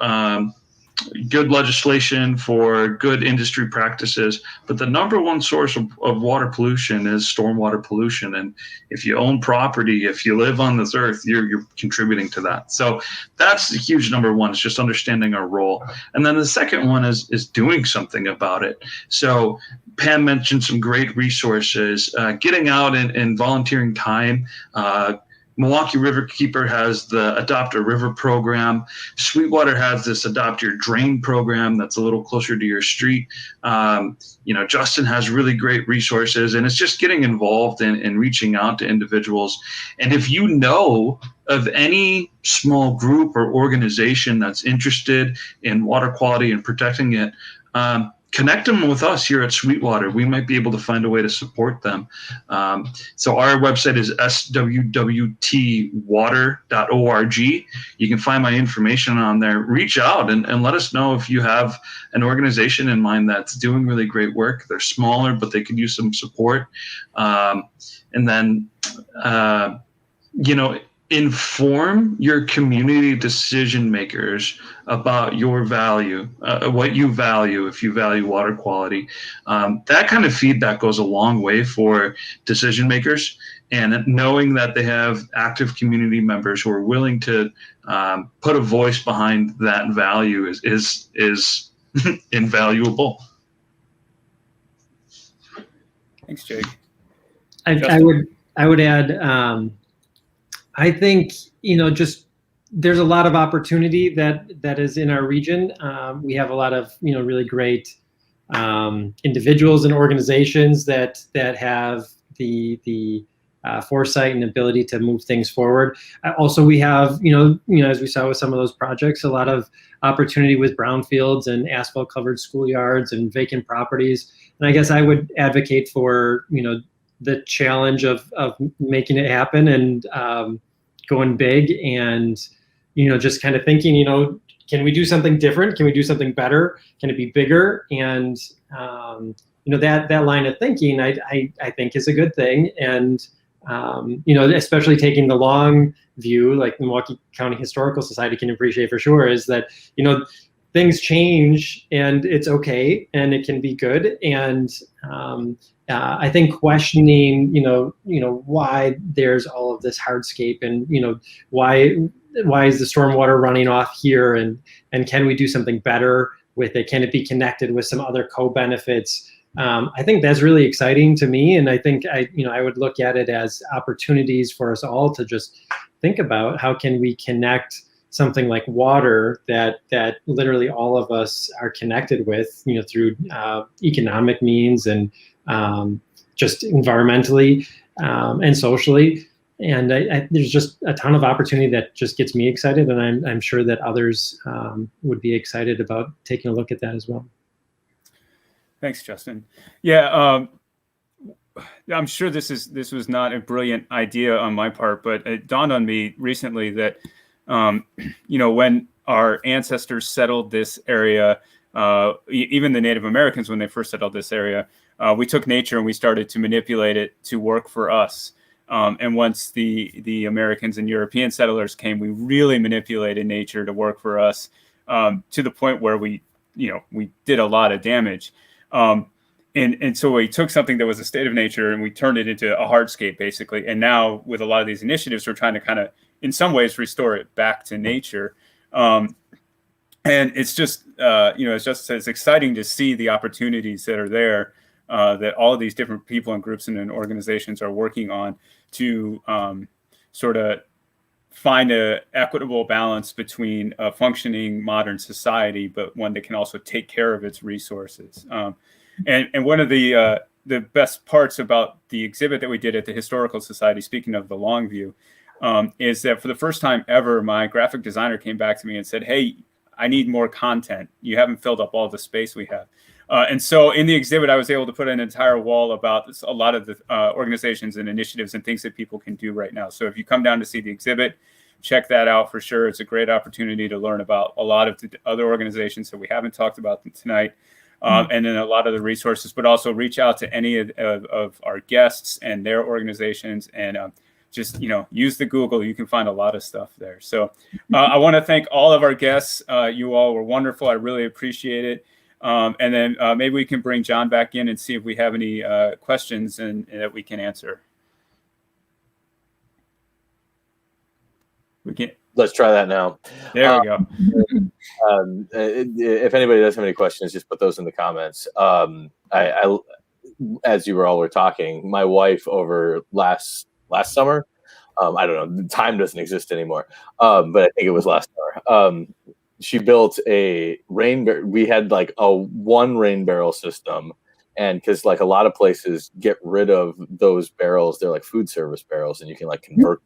good legislation, for good industry practices, but the number one source of water pollution is stormwater pollution. And if you own property, if you live on this earth, you're contributing to that. So that's the huge number one, is just understanding our role. And then the second one is doing something about it. So Pam mentioned some great resources, getting out and volunteering time. Milwaukee Riverkeeper has the Adopt a River program. Sweetwater has this Adopt Your Drain program that's a little closer to your street. Justin has really great resources, and it's just getting involved and reaching out to individuals. And if you know of any small group or organization that's interested in water quality and protecting it, connect them with us here at Sweetwater. We might be able to find a way to support them. So our website is swwtwater.org. You can find my information on there. Reach out and let us know if you have an organization in mind that's doing really great work. They're smaller, but they could use some support. And then, inform your community decision makers about your value, what you value, if you value water quality. That kind of feedback goes a long way for decision makers, and knowing that they have active community members who are willing to put a voice behind that value is invaluable. Thanks, Jake. I would add, I think, just there's a lot of opportunity that is in our region. We have a lot of, really great individuals and organizations that have the foresight and ability to move things forward. Also, we have, as we saw with some of those projects, a lot of opportunity with brownfields and asphalt covered schoolyards and vacant properties. And I guess I would advocate for, the challenge of making it happen and going big, and just kind of thinking, can we do something different? Can we do something better? Can it be bigger? And that line of thinking, I think is a good thing. And especially taking the long view, like the Milwaukee County Historical Society can appreciate for sure, is that things change and it's okay and it can be good. And I think questioning, why there's all of this hardscape, and why is the stormwater running off here, and can we do something better with it? Can it be connected with some other co-benefits? I think that's really exciting to me, and I think I would look at it as opportunities for us all to just think about how can we connect something like water that literally all of us are connected with, through economic means and just environmentally and socially. And there's just a ton of opportunity that just gets me excited, and I'm sure that others would be excited about taking a look at that as well. Thanks, Justin. Yeah, I'm sure this was not a brilliant idea on my part, but it dawned on me recently that, when our ancestors settled this area, even the Native Americans, when they first settled this area, we took nature and we started to manipulate it to work for us. And once the Americans and European settlers came, we really manipulated nature to work for us, to the point where we did a lot of damage. And so we took something that was a state of nature and we turned it into a hardscape, basically. And now with a lot of these initiatives, we're trying to kind of, in some ways, restore it back to nature. And it's just, it's exciting to see the opportunities that are there, that all of these different people and groups and organizations are working on to sort of find an equitable balance between a functioning modern society, but one that can also take care of its resources. And one of the best parts about the exhibit that we did at the Historical Society, speaking of the long view, is that for the first time ever, my graphic designer came back to me and said, "Hey, I need more content. You haven't filled up all the space we have." And so in the exhibit, I was able to put an entire wall about a lot of the organizations and initiatives and things that people can do right now. So if you come down to see the exhibit, check that out for sure. It's a great opportunity to learn about a lot of the other organizations that we haven't talked about tonight. And then a lot of the resources, but also reach out to any of our guests and their organizations, and just use the Google. You can find a lot of stuff there. So I want to thank all of our guests. You all were wonderful. I really appreciate it. And then maybe we can bring John back in and see if we have any questions and that we can answer. We can. Let's try that now. There we go. If anybody does have any questions, just put those in the comments. I as you were talking, my wife over last summer, I don't know, time doesn't exist anymore, but I think it was last summer. She built a rain barrel. We had like a one rain barrel system, and because like a lot of places get rid of those barrels, they're like food service barrels, and you can like convert.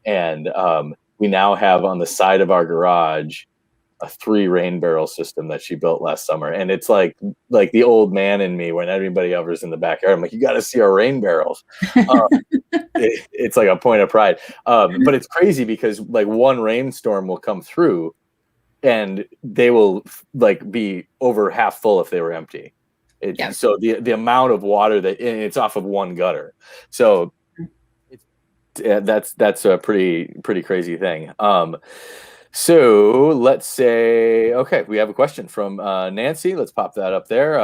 And we now have on the side of our garage a 3 rain barrel system that she built last summer. And it's like the old man in me when everybody ever's in the backyard. I'm like, you got to see our rain barrels. It's like a point of pride. But it's crazy because like one rainstorm will come through and they will like be over half full if they were empty. So the amount of water it's off of one gutter. So that's a pretty crazy thing. So let's say, okay, we have a question from Nancy. Let's pop that up there.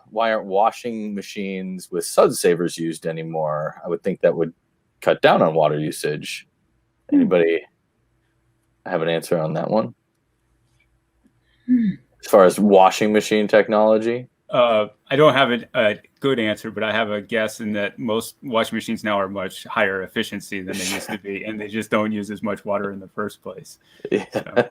Why aren't washing machines with sud savers used anymore? I would think that would cut down on water usage. Anybody have an answer on that one? As far as washing machine technology? I don't have a good answer, but I have a guess in that most washing machines now are much higher efficiency than they used to be, and they just don't use as much water in the first place. Yeah.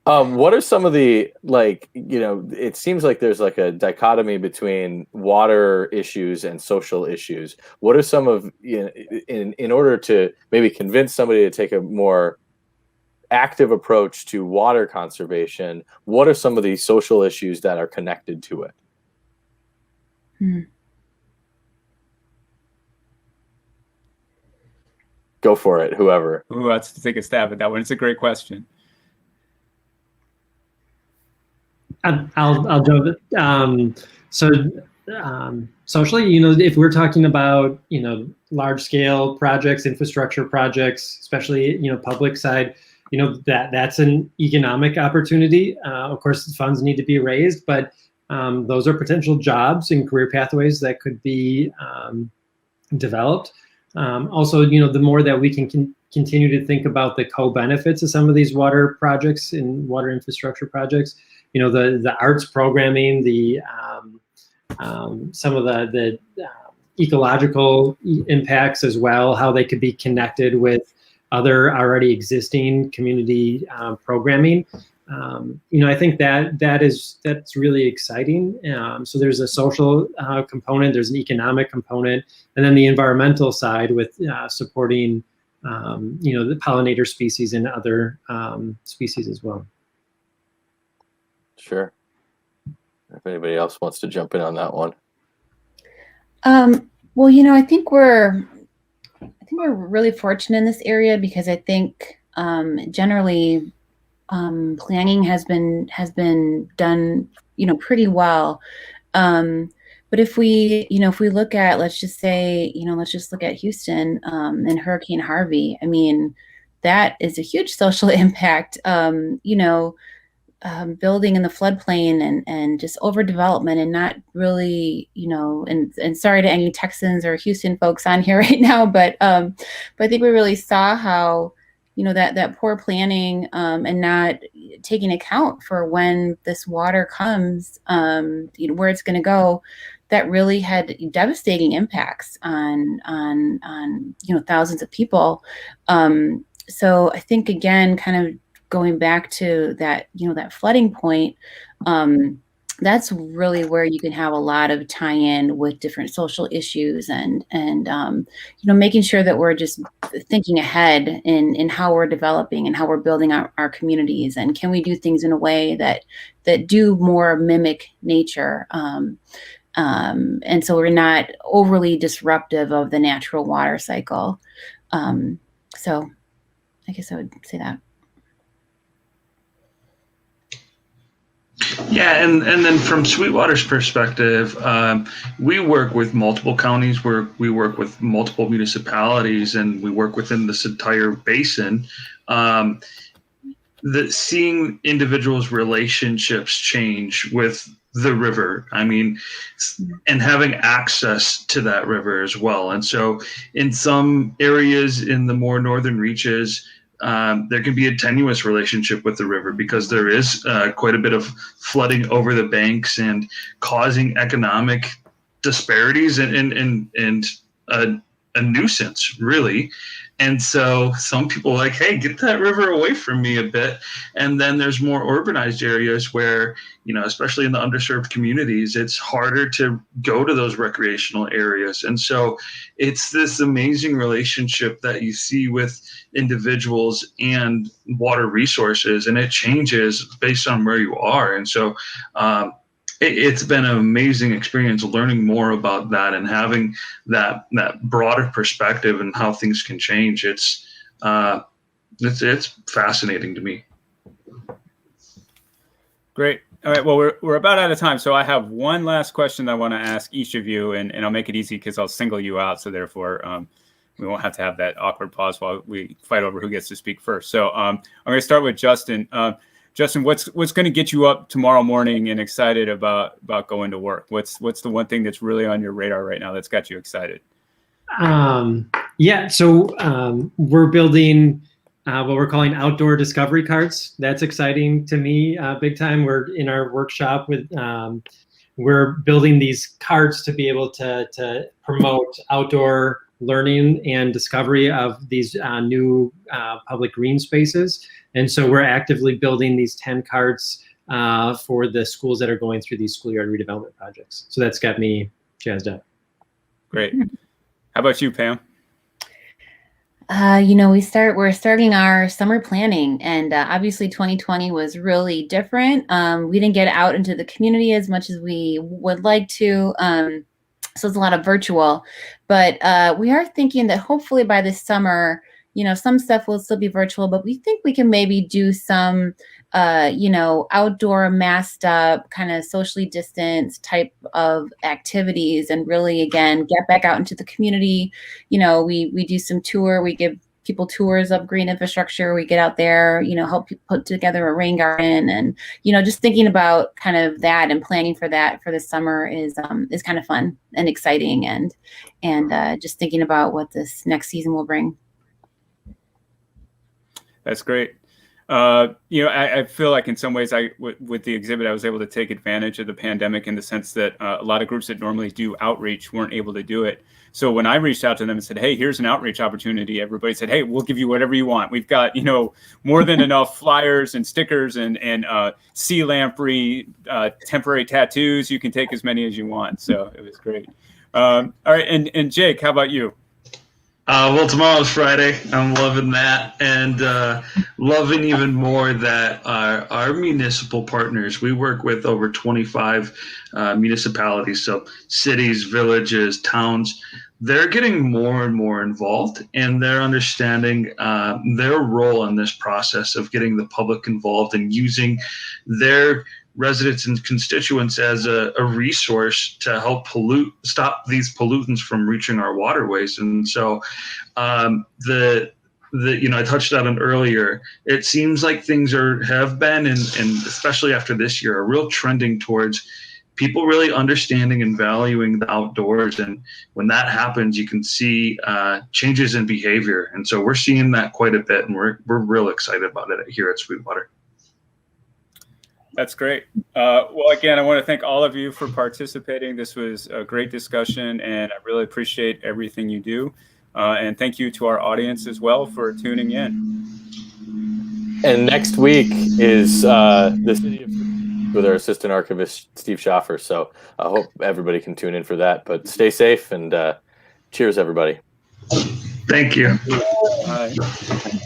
What are some of the, like, it seems like there's like a dichotomy between water issues and social issues. What are some of, in order to maybe convince somebody to take a more active approach to water conservation, what are some of the social issues that are connected to it? Go for it, whoever. Who wants to take a stab at that one? It's a great question. I'll jump in. Socially, if we're talking about, large scale projects, infrastructure projects, especially, public side, that's an economic opportunity. Of course, funds need to be raised, but those are potential jobs and career pathways that could be developed. Also, the more that we can continue to think about the co-benefits of some of these water projects and water infrastructure projects, the arts programming, some of the ecological impacts as well, how they could be connected with other already existing community programming. I think that's really exciting. So there's a social component, there's an economic component, and then the environmental side with supporting, the pollinator species and other species as well. Sure. if anybody else wants to jump in on that one. Well, I think we're really fortunate in this area because I think generally planning has been done, pretty well. But if we look at, let's just look at Houston and Hurricane Harvey. I mean, that is a huge social impact. Building in the floodplain and just overdevelopment and not really, and sorry to any Texans or Houston folks on here right now, but I think we really saw how, that poor planning and not taking account for when this water comes, where it's going to go, that really had devastating impacts on thousands of people. So I think, again, kind of going back to that, that flooding point, that's really where you can have a lot of tie-in with different social issues and making sure that we're just thinking ahead in how we're developing and how we're building our communities, and can we do things in a way that do more mimic nature, and so we're not overly disruptive of the natural water cycle. So I guess I would say that. Yeah, and then from Sweetwater's perspective, we work with multiple counties, we work with multiple municipalities, and we work within this entire basin. Seeing individuals' relationships change with the river, and having access to that river as well. And so in some areas in the more northern reaches, there can be a tenuous relationship with the river because there is quite a bit of flooding over the banks and causing economic disparities and a nuisance, really. And so some people are like, hey, get that river away from me a bit. And then there's more urbanized areas where, especially in the underserved communities, it's harder to go to those recreational areas. And so it's this amazing relationship that you see with individuals and water resources, and it changes based on where you are. And so it's been an amazing experience learning more about that and having that broader perspective and how things can change. It's fascinating to me. Great. All right. Well, we're about out of time. So I have one last question I want to ask each of you, and I'll make it easy because I'll single you out. So therefore, we won't have to have that awkward pause while we fight over who gets to speak first. So I'm going to start with Justin. Justin, what's going to get you up tomorrow morning and excited about going to work? What's the one thing that's really on your radar right now that's got you excited? So we're building what we're calling outdoor discovery carts. That's exciting to me, big time. We're in our workshop with we're building these carts to be able to promote outdoor learning and discovery of these new public green spaces. And so we're actively building these 10 carts for the schools that are going through these schoolyard redevelopment projects. So that's got me jazzed up. Great. How about you, Pam? We're starting our summer planning, and obviously 2020 was really different. We didn't get out into the community as much as we would like to. So it's a lot of virtual, but we are thinking that hopefully by this summer, some stuff will still be virtual, but we think we can maybe do some, outdoor masked up kind of socially distanced type of activities and really, again, get back out into the community. We do some tour, we give people tours of green infrastructure. We get out there, help people put together a rain garden, and, just thinking about kind of that and planning for that for the summer is kind of fun and exciting, and just thinking about what this next season will bring. That's great. I feel like in some ways with the exhibit, I was able to take advantage of the pandemic in the sense that a lot of groups that normally do outreach weren't able to do it. So when I reached out to them and said, hey, here's an outreach opportunity, everybody said, hey, we'll give you whatever you want. We've got, more than enough flyers and stickers and sea lamprey, temporary tattoos. You can take as many as you want. So it was great. All right. And Jake, how about you? Well, tomorrow's Friday. I'm loving that, and loving even more that our municipal partners, we work with over 25 municipalities, so cities, villages, towns. They're getting more and more involved, and they're understanding their role in this process of getting the public involved and using their residents and constituents as a resource to help stop these pollutants from reaching our waterways. And so I touched on it earlier. It seems like things have been, and especially after this year, are real trending towards people really understanding and valuing the outdoors. And when that happens, you can see changes in behavior. And so we're seeing that quite a bit, and we're real excited about it here at Sweetwater. That's great. Well, again, I want to thank all of you for participating. This was a great discussion, and I really appreciate everything you do. And thank you to our audience as well for tuning in. And next week is the city of with our assistant archivist, Steve Schaffer. So I hope everybody can tune in for that. But stay safe, and cheers, everybody. Thank you. Bye.